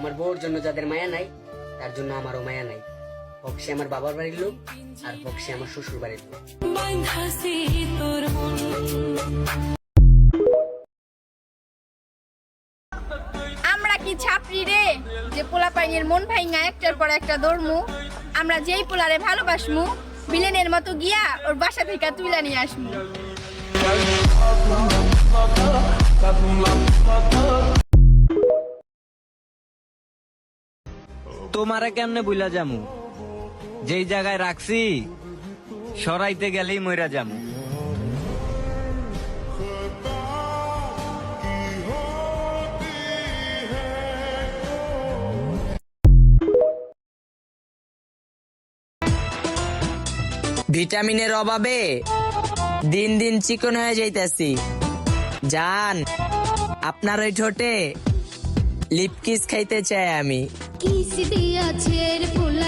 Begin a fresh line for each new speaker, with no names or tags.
আমার বউর জন্য যাদের মায়া নাই তার জন্য আমারও মায়া নাই। হোক সে আমার বাবার বাড়ির লোক আর হোক সে আমার শ্বশুর বাড়ির লোক।
আমরা কি ছাপড়ি রে যে পোলা পাইনের মন ভাইঙা একটার পর একটা দৌড়মু? আমরা যেই পোলারে ভালোবাসমু বিলেনের মতো গিয়া ওর বাসা থেকে তুইলা নিয়ে আসমু।
তোমারে কেমনে বুইলা যামু? যেই জায়গায় রাখছি সরাইতে গেলেই মইরা যামু।
ভিটামিনের অভাবে দিন দিন চিকন হয়ে যাইতেছি। জান, আপনার ওই ঠোঁটে লিপকিস খাইতে চাই আমি।
কিস দিয়াছে ফুল